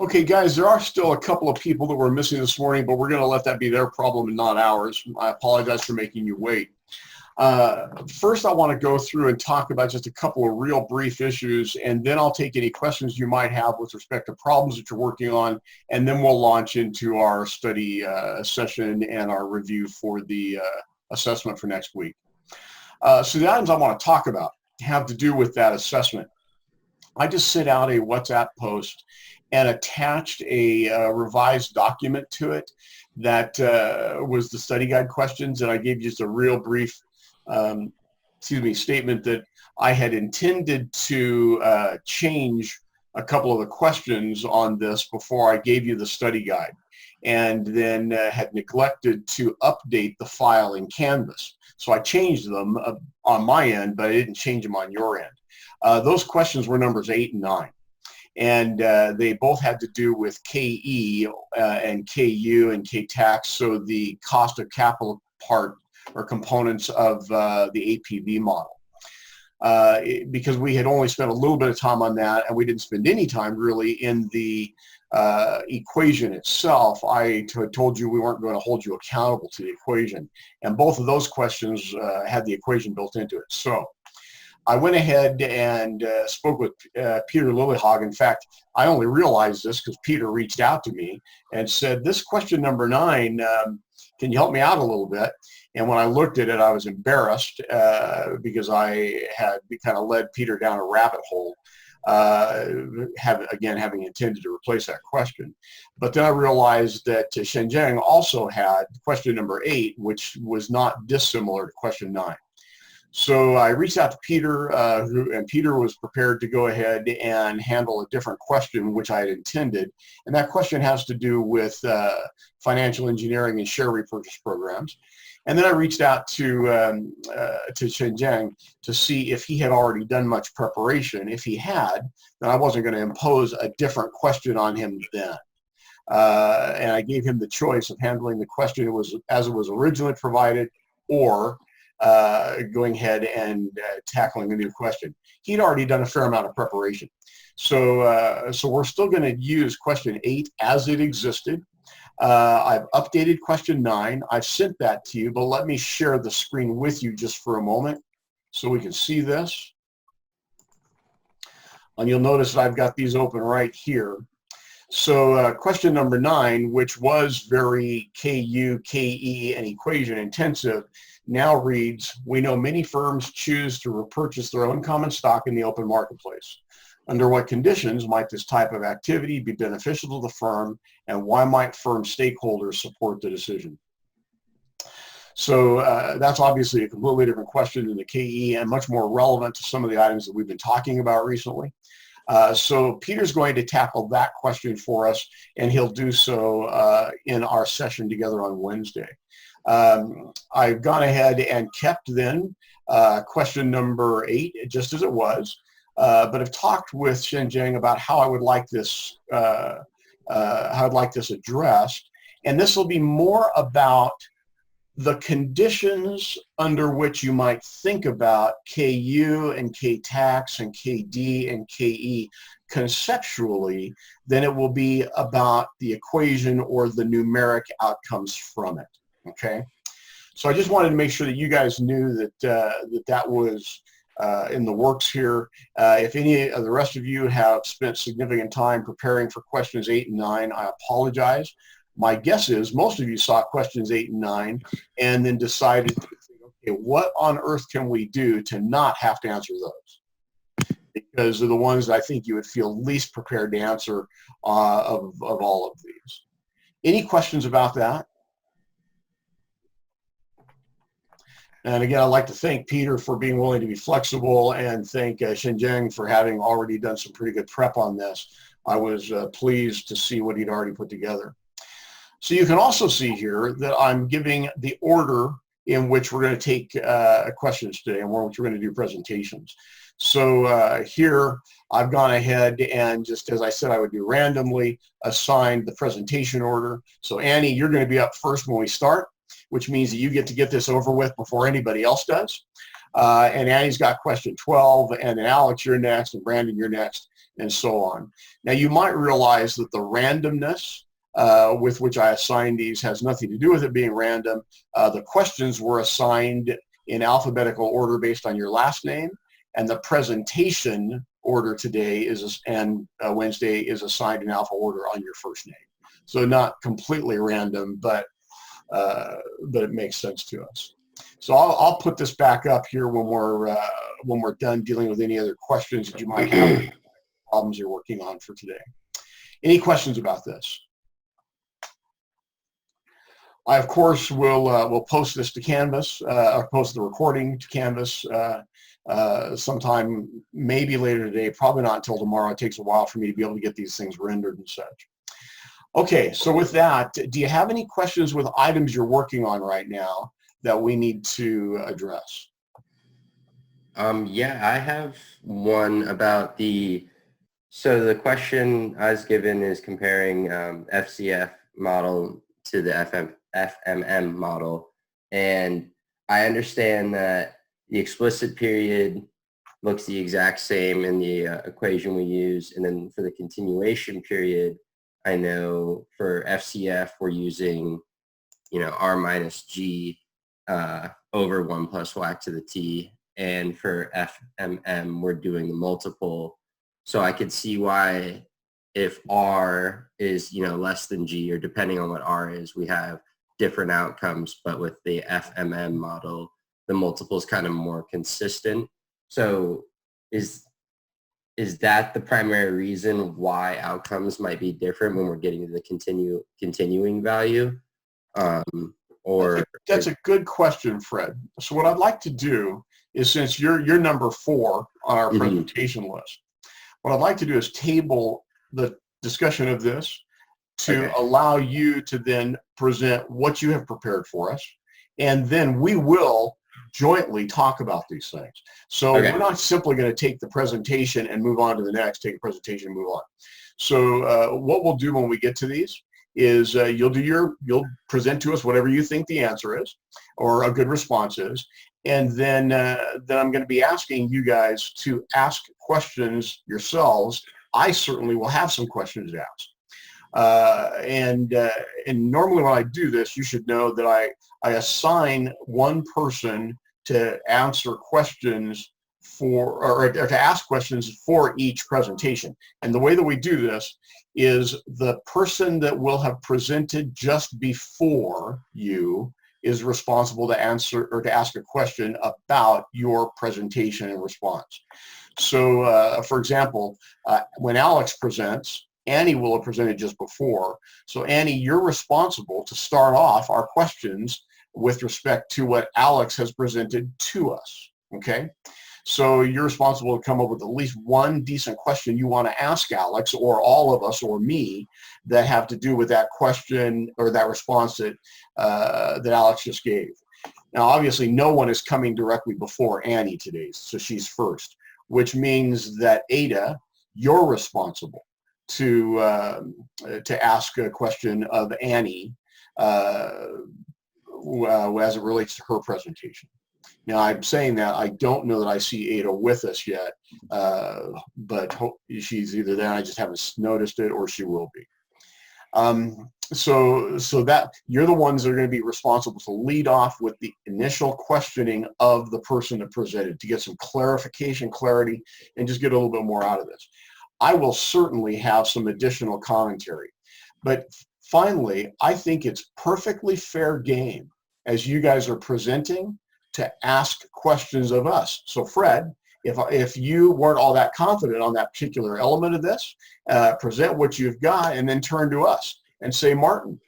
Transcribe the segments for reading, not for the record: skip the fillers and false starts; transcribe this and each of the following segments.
Okay, guys, there are still a couple of people that were missing this morning, but we're going to let that be their problem and not ours. I apologize for making you wait. First, I want to go through and talk about just a couple of real brief issues, and then I'll take any questions you might have with respect to problems that you're working on, and then we'll launch into our study session and our review for the assessment for next week. So the items I want to talk about have to do with that assessment. I just sent out a WhatsApp post and attached a revised document to it that was the study guide questions, and I gave just a real brief statement that I had intended to change a couple of the questions on this before I gave you the study guide, and then had neglected to update the file in Canvas. So I changed them on my end, but I didn't change them on your end. Those questions were numbers 8 and 9. And they both had to do with KE and KU and K-tax, so the cost of capital part or components of the APV model. Because we had only spent a little bit of time on that, and we didn't spend any time really in the equation itself. I told you we weren't going to hold you accountable to the equation, and both of those questions had the equation built into it. So I went ahead and spoke with Peter Lillehog. In fact, I only realized this because Peter reached out to me and said, this question number 9, can you help me out a little bit? And when I looked at it, I was embarrassed because I had kind of led Peter down a rabbit hole, having intended to replace that question. But then I realized that Shenzhen also had question number 8, which was not dissimilar to question 9. So I reached out to Peter, and Peter was prepared to go ahead and handle a different question, which I had intended. And that question has to do with financial engineering and share repurchase programs. And then I reached out to Shenzhen to see if he had already done much preparation. If he had, then I wasn't going to impose a different question on him then. And I gave him the choice of handling the question as it was originally provided, or going ahead and tackling a new question. He'd already done a fair amount of preparation. So we're still going to use question 8 as it existed. I've updated question 9. I've sent that to you, but let me share the screen with you just for a moment so we can see this. And you'll notice that I've got these open right here. So question number 9, which was very KU, KE, and equation intensive, now reads, we know many firms choose to repurchase their own common stock in the open marketplace. Under what conditions might this type of activity be beneficial to the firm, and why might firm stakeholders support the decision? So that's obviously a completely different question than the KE, and much more relevant to some of the items that we've been talking about recently. So Peter's going to tackle that question for us, and he'll do so in our session together on Wednesday. I've gone ahead and kept then question number 8 just as it was, but I've talked with Shenzhen about how I would like this addressed, and this will be more about the conditions under which you might think about KU and K-tax and KD and KE conceptually than it will be about the equation or the numeric outcomes from it. Okay, so I just wanted to make sure that you guys knew that that was in the works here. If any of the rest of you have spent significant time preparing for questions 8 and 9, I apologize. My guess is most of you saw questions 8 and 9 and then decided to think, okay, what on earth can we do to not have to answer those? Because they're the ones that I think you would feel least prepared to answer of all of these. Any questions about that? And again, I'd like to thank Peter for being willing to be flexible, and thank Shenzhen for having already done some pretty good prep on this. I was pleased to see what he'd already put together. So you can also see here that I'm giving the order in which we're going to take questions today and which we're going to do presentations. So here I've gone ahead and, just as I said I would do, randomly assigned the presentation order. So Annie, you're going to be up first when we start, which means that you get to get this over with before anybody else does. And Annie's got question 12, and then Alex, you're next, and Brandon, you're next. and so on. Now, you might realize that the randomness with which I assigned these has nothing to do with it being random. The questions were assigned in alphabetical order based on your last name, and the presentation order today is and Wednesday is assigned in alpha order on your first name. So not completely random, but it makes sense to us. So I'll put this back up here when we're done dealing with any other questions that you might have, problems you're working on for today. Any questions about this? I, of course, will post this to Canvas, or post the recording to Canvas sometime maybe later today, probably not until tomorrow. It takes a while for me to be able to get these things rendered and such. Okay, so with that, do you have any questions with items you're working on right now that we need to address? Yeah, I have one about so the question I was given is comparing FCF model to the FMM model. And I understand that the explicit period looks the exact same in the equation we use. And then for the continuation period, I know for FCF, we're using, R minus G over 1 plus whack to the T. And for FMM, we're doing the multiple. So I could see why if R is, less than G, or depending on what R is, we have different outcomes. But with the FMM model, the multiple is kind of more consistent. So is that the primary reason why outcomes might be different when we're getting to the continuing value? Or that's a good question, Fred. So what I'd like to do is, since you're number 4 on our presentation list, what I'd like to do is table the discussion of this to allow you to then present what you have prepared for us, and then we will jointly talk about these things. So we're not simply going to take the presentation and move on to the next, take a presentation and move on. So what we'll do when we get to these is you'll present to us whatever you think the answer is or a good response is, and then I'm going to be asking you guys to ask questions yourselves. I certainly will have some questions to ask. And normally when I do this, you should know that I assign one person to answer questions or to ask questions for each presentation. And the way that we do this is the person that will have presented just before you is responsible to answer or to ask a question about your presentation and response. So for example, when Alex presents, Annie will have presented just before. So Annie, you're responsible to start off our questions with respect to what Alex has presented to us, okay? So you're responsible to come up with at least one decent question you want to ask Alex or all of us or me that have to do with that question or that response that Alex just gave. Now, obviously, no one is coming directly before Annie today, so she's first, which means that Ada, you're responsible to ask a question of Annie as it relates to her presentation. Now, I'm saying that I don't know that I see Ada with us yet, but she's either there, I just haven't noticed it, or she will be. So that you're the ones that are going to be responsible to lead off with the initial questioning of the person that presented to get some clarification, clarity, and just get a little bit more out of this. I will certainly have some additional commentary, but finally, I think it's perfectly fair game as you guys are presenting to ask questions of us. So Fred, if you weren't all that confident on that particular element of this, present what you've got and then turn to us and say, Martin,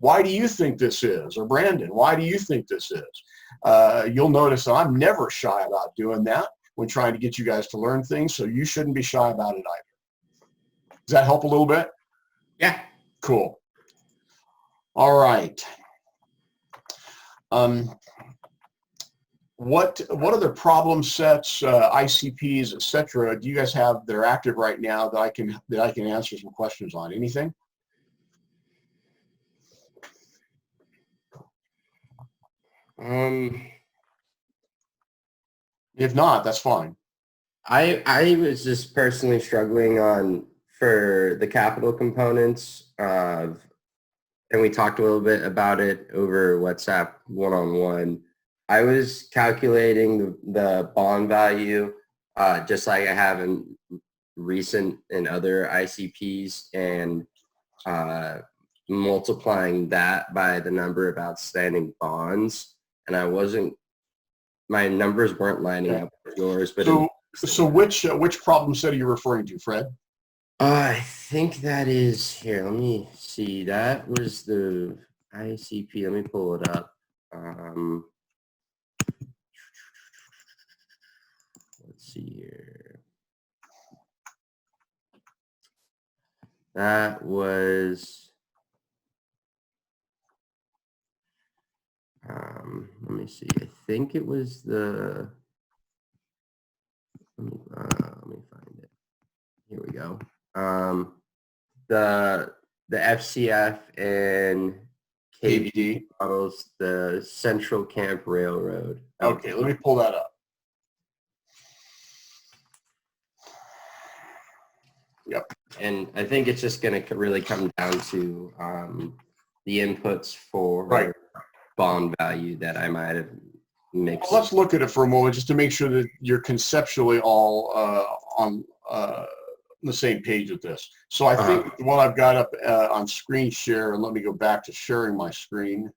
why do you think this is? Or Brandon, why do you think this is? You'll notice that I'm never shy about doing that when trying to get you guys to learn things, so you shouldn't be shy about it either. Does that help a little bit? Yeah. Cool. All right. What other problem sets, ICPs, etc., do you guys have that are active right now that I can answer some questions on? Anything? If not, that's fine. I was just personally struggling for the capital components of, and we talked a little bit about it over WhatsApp one-on-one. I was calculating the bond value just like I have in recent and other ICPs, and multiplying that by the number of outstanding bonds, and my numbers weren't lining up with yours. But so which problem set are you referring to, Fred? I think that is here. Let me see. That was the ICP. Let me pull it up. Let's see here. That was, let me see. I think it was let me find it. Here we go. The FCF and KVD models, the Central Camp Railroad. Okay, let me pull that up. Yep. And I think it's just going to really come down to the inputs for bond value that I might have mixed. Well, let's look at it for a moment just to make sure that you're conceptually all on the same page with this. So I think what I've got up on screen share, and let me go back to sharing my screen.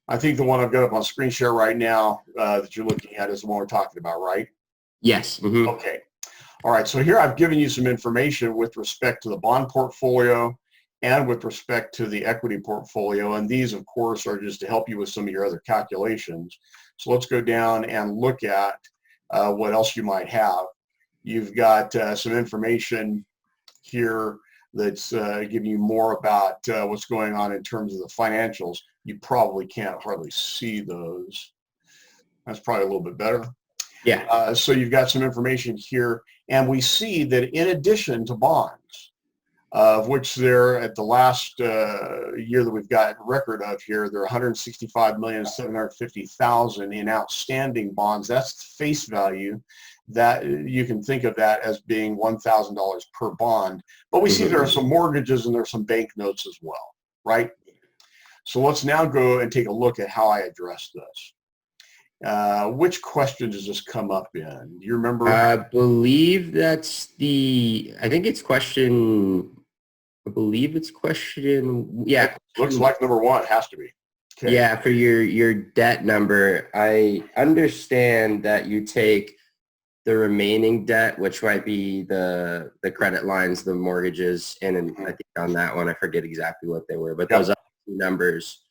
I think the one I've got up on screen share right now that you're looking at is the one we're talking about, right? Yes. Mm-hmm. Okay. All right. So here I've given you some information with respect to the bond portfolio and with respect to the equity portfolio. And these, of course, are just to help you with some of your other calculations. So let's go down and look at what else you might have. You've got some information here that's giving you more about what's going on in terms of the financials. You probably can't hardly see those. That's probably a little bit better. Yeah. So you've got some information here, and we see that in addition to bonds, of which there at the last year that we've got record of here, there are 165,750,000 in outstanding bonds. That's face value. That you can think of that as being $1,000 per bond. But we see there are some mortgages and there are some bank notes as well, right? So let's now go and take a look at how I address this. Which question does this come up in? Do you remember? I believe that's I think it's question, yeah. Looks like number one, it has to be. Okay. Yeah, for your debt number, I understand that you take the remaining debt, which might be the credit lines, the mortgages, and I think on that one, I forget exactly what they were, but those other two numbers.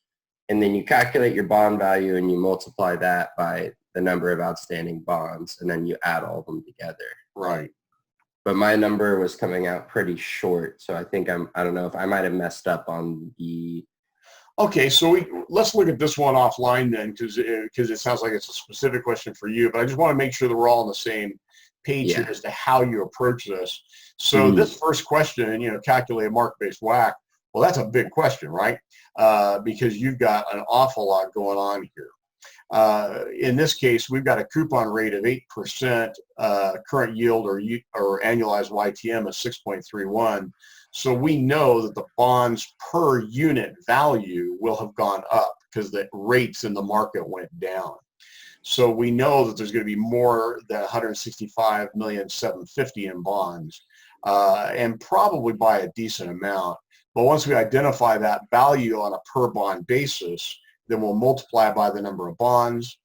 And then you calculate your bond value and you multiply that by the number of outstanding bonds, and then you add all of them together. Right. But my number was coming out pretty short, so I think I don't know if I might have messed up on the. Okay, so let's look at this one offline then, because it sounds like it's a specific question for you, but I just want to make sure that we're all on the same page here as to how you approach this. So this first question, calculate a market-based WACC, well, that's a big question, right? Because you've got an awful lot going on here. In this case, we've got a coupon rate of 8%, current yield or annualized YTM is 6.31. So we know that the bonds per unit value will have gone up because the rates in the market went down. So we know that there's going to be more than 165,750,000 in bonds, and probably by a decent amount. But once we identify that value on a per bond basis, then we'll multiply by the number of bonds.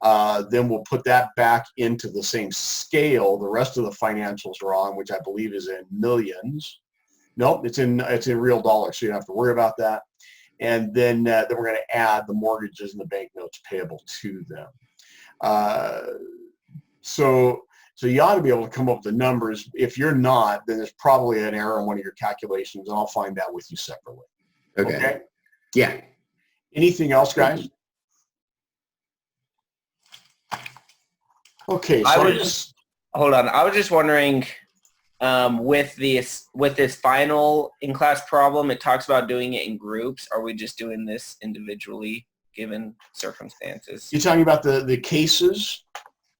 Then we'll put that back into the same scale the rest of the financials are on, which I believe is in millions. Nope, it's in real dollars, so you don't have to worry about that. And then we're going to add the mortgages and the bank notes payable to them. So you ought to be able to come up with the numbers. If you're not, then there's probably an error in one of your calculations, and I'll find that with you separately. Okay? Yeah. Anything else, guys? Okay. So hold on. I was just wondering, with this final in-class problem, it talks about doing it in groups. Are we just doing this individually given circumstances? You're talking about the cases?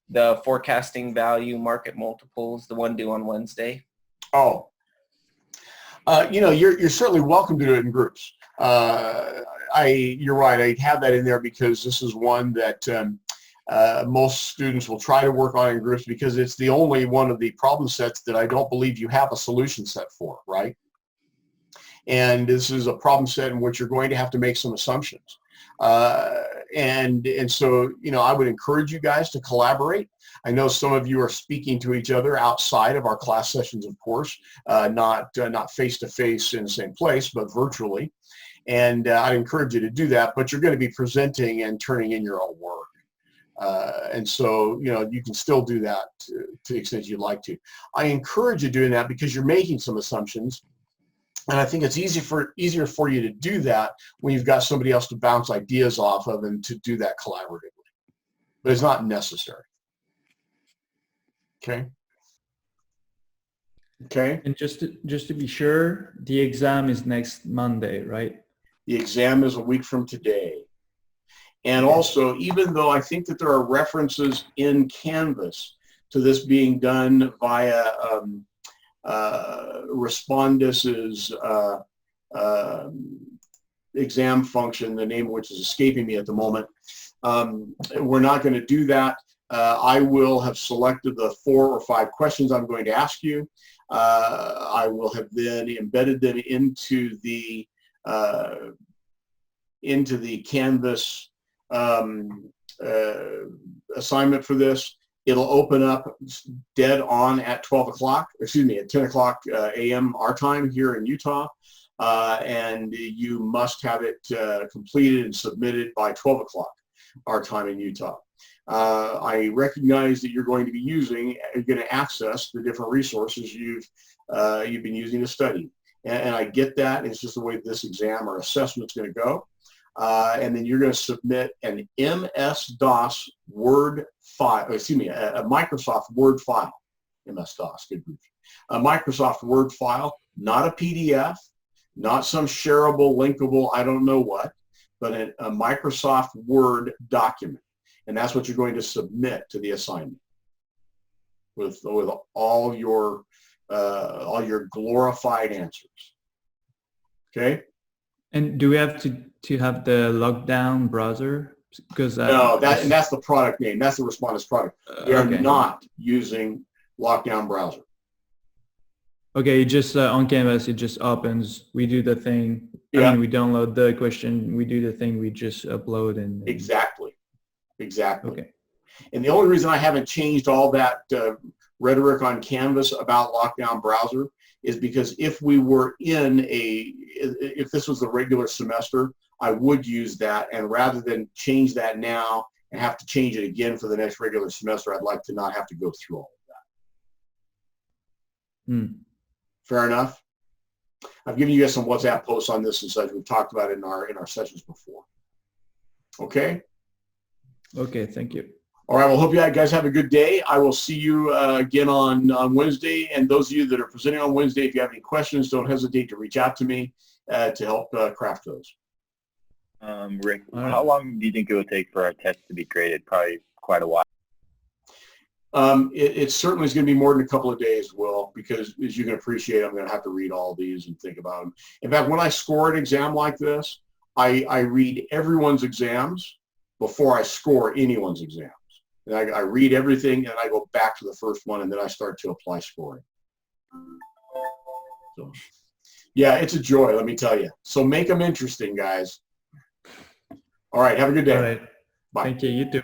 the forecasting value market multiples, the one due on Wednesday? Oh, you're certainly welcome to do it in groups. You're right. I have that in there because this is one that most students will try to work on in groups because it's the only one of the problem sets that I don't believe you have a solution set for, right? And this is a problem set in which you're going to have to make some assumptions. And so, I would encourage you guys to collaborate. I know some of you are speaking to each other outside of our class sessions, of course, not face-to-face in the same place, but virtually. And I'd encourage you to do that, but you're going to be presenting and turning in your own work. And so, you can still do that to the extent you'd like to. I encourage you doing that because you're making some assumptions. And I think it's easier for you to do that when you've got somebody else to bounce ideas off of and to do that collaboratively. But it's not necessary. Okay. Okay. And just to be sure, the exam is next Monday, right? The exam is a week from today. And also, even though I think that there are references in Canvas to this being done via Respondus's exam function, the name of which is escaping me at the moment, we're not going to do that. I will have selected the 4 or 5 questions I'm going to ask you. I will have then embedded them into the Canvas assignment for this. It'll open up dead on at 10 o'clock a.m. our time here in Utah. And you must have it completed and submitted by 12 o'clock our time in Utah. I recognize that you're going to access the different resources you've been using to study. And I get that. It's just the way this exam or assessment is going to go. And then you're going to submit an MS-DOS Word file, a Microsoft Word file. MS-DOS, good grief. A Microsoft Word file, not a PDF, not some shareable, linkable, I don't know what, but a Microsoft Word document. And that's what you're going to submit to the assignment with all your glorified answers. Okay? And do we have to have the lockdown browser? Because and that's the product name. That's the Respondus product. We are not using lockdown browser. Okay, just on Canvas, it just opens. We do the thing. Yeah. I mean, we download the question. We do the thing. We just upload and Exactly. Okay. And the only reason I haven't changed all that rhetoric on Canvas about lockdown browser is because if this was the regular semester, I would use that. And rather than change that now and have to change it again for the next regular semester, I'd like to not have to go through all of that. Fair enough? I've given you guys some WhatsApp posts on this and such. We've talked about it in our sessions before. Okay? Okay, thank you. All right, well, hope you guys have a good day. I will see you again on Wednesday. And those of you that are presenting on Wednesday, if you have any questions, don't hesitate to reach out to me to help craft those. Rick, how long do you think it will take for our test to be graded? Probably quite a while. It certainly is going to be more than a couple of days, Will, because as you can appreciate, I'm going to have to read all these and think about them. In fact, when I score an exam like this, I read everyone's exams before I score anyone's exams. And I read everything and I go back to the first one and then I start to apply scoring. So, yeah, it's a joy, let me tell you. So make them interesting, guys. All right, have a good day. All right. Bye. Thank you. You too.